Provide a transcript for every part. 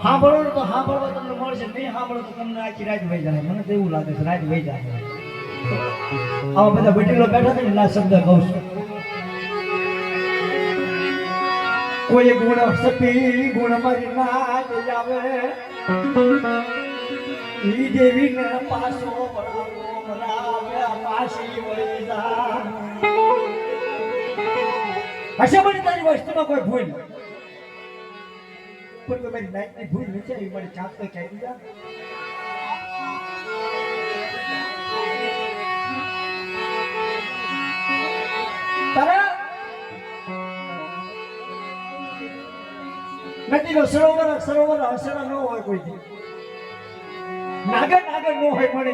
સાંભળો ને તો સાંભળવા તમને મળશે, નહીં સાંભળો તો તમને આખી રાત વહી જાય. મને તો એવું લાગે છે રાત વહી જાય. આવા બધા વડીલો બેઠા છે ને ના શબ્દ કહું છું. કોઈ ગુણ સતી ગુણ મારી નાચ આવે, ઈ દેવી ને પાસો વળાવે પાછી વળી જા. હશે બની તારી વસ્તુમાં કોઈ ભૂલ, પણ તો મારી નાચની ભૂલ વિચારી મને ચાપ તો કહી દીધા. તારા નદીનો સરોવર સરોવર હસરા ન હોય કોઈ દી, નાગર નાગર ન હોય મળે.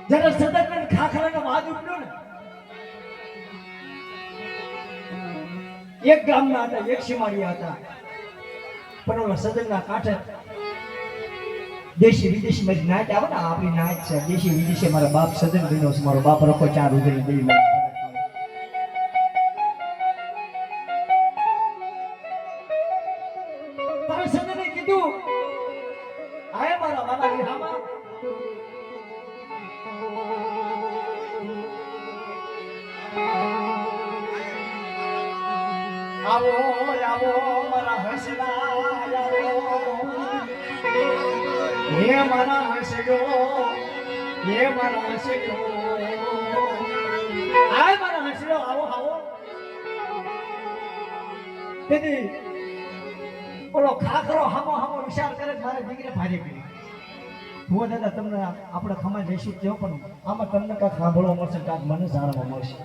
જયારે સદન ખાખરાનો વાદ ઉઠ્યો ને, એક ગામના હતા, એક સીમાડિયા હતા, પણ ઓલા સદનના કાંઠે દેશી વિદેશી મારી નાચ આવે ને, આપણી નાચ છે દેશી વિદેશી. મારા બાપ સદન બન્યો છે, મારો બાપ રખો ચાર ઉધરી દઈ તારે સદને કીધું, આય મારા વાલા વિહામાં આવો આવો મારા હસના આવો, હે મારા હસડો, હે મારા હસડો, આય મારા હસડો, આવો આવો. તેથી ઓલો ખાખરો હામો હામો વિચાર કરે મારે દીકરી ભારે કરી. હું દાદા તમને આપણે ખમાઈ જઈશું તેઓ, પણ આમાં તમને કાંઈક સાંભળવા મળશે, કાંઈક મને જાણવા મળશે.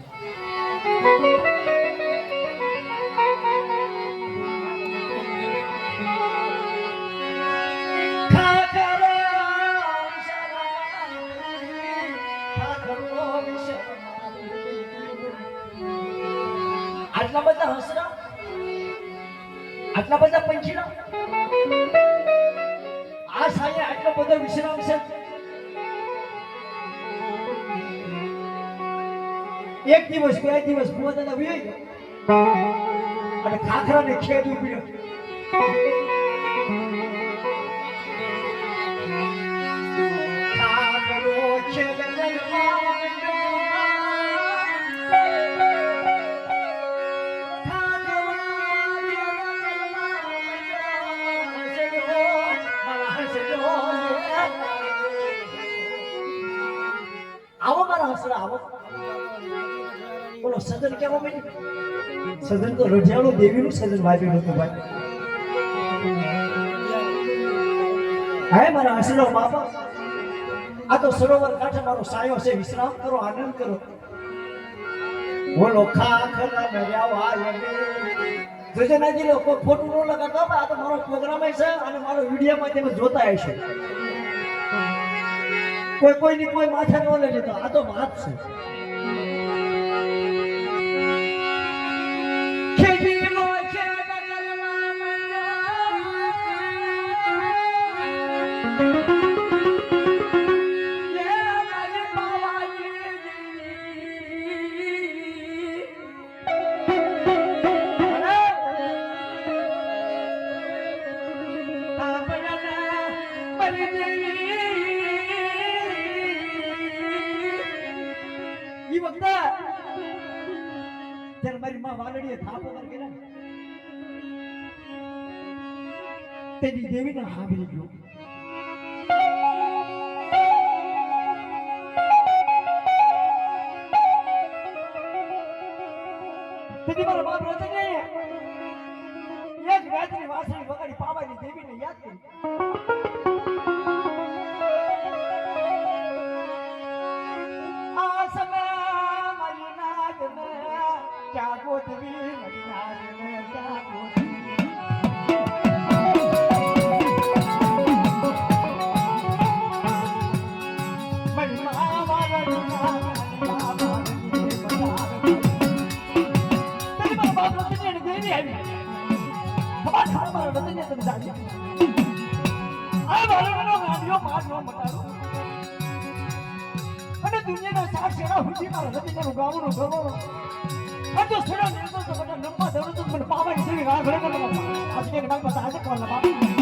આટલા બધા હસરા, આટલા બધા પંખીડા, આ સાંજે આટલો બધો વિશ્રામ છે. એક દિવસ બે દિવસ પોતાના વી અને ખાખરાને ખેદ ઉભી આવો મારા હસરા આવો. બોલો સદન કેવો બની? સદન તો રજાળો દેવીનું સદન વાગ્યું હતું ભાઈ. હાય મારા હસરો બાપા, આ તો સરોવર કાંઠે મારો સાયો છે, વિશ્રામ કરો, આનંદ કરો. બોલો ખાખરા નર્યા જોજનાજી લોકો ખોટું ન લગાડતો, આ તો મારો પ્રોગ્રામ છે અને મારો વિડીયોમાં તમે જોતા હશો. કોઈની કોઈ માથે ન લઈ લેતો, આ તો વાત છે. ત્યારે મારી માં વાલડીએ થાપો કર્યા, તેની દેવીને હાંભળી ગયો. તેથી મારા બાપ રતને એક રાતની વાસળી વગાડી પાવાની દેવીને યાદ કરી. આ સમય મારી નાદને ક્યાં ગોતવી, મારી નાદને ક્યાં ગોતવી. અને દુનિયાનો સાત શેરા સુધી મારા રતિનો ગામનો ગરબો આ તો સડો નિર્દોષ તો બધા નંબા દરરોજ તો મને પાવાની જેવી રાહ ઘરે કરતો બાપા આજે કે મારી પાસે આજે કોણ બાપા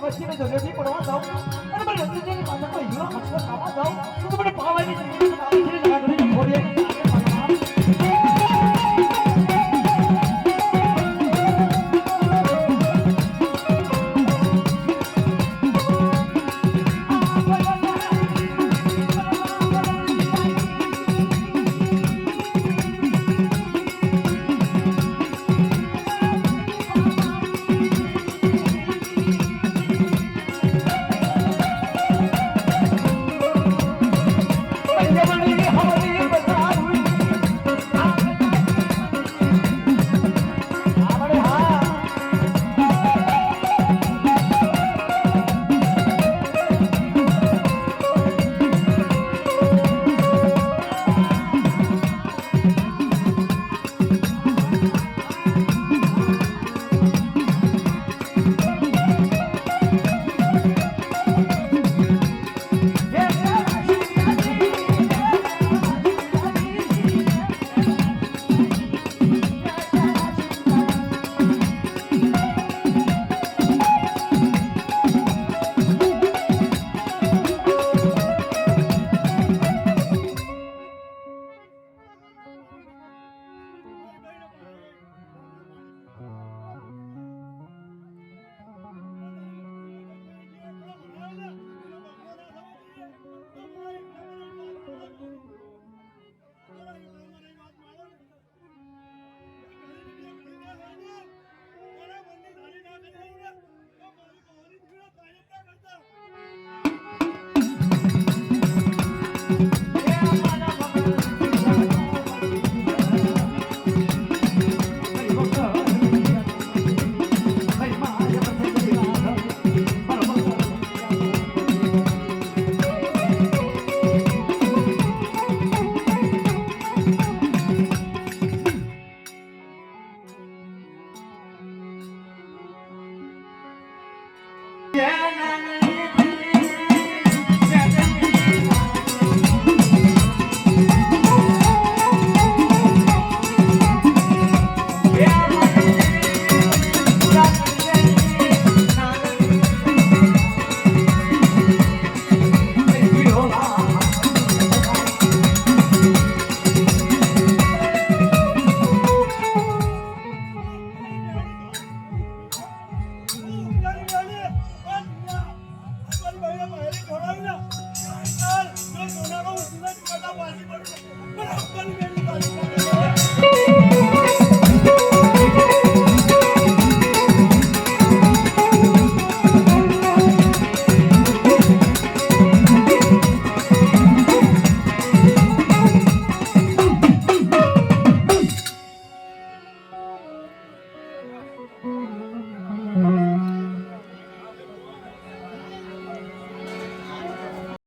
વસ્તી મેં નથી પડવા દઉં અને મારી વસ્તી પાસે કોઈ હીરો હસવા ખાવા દઉં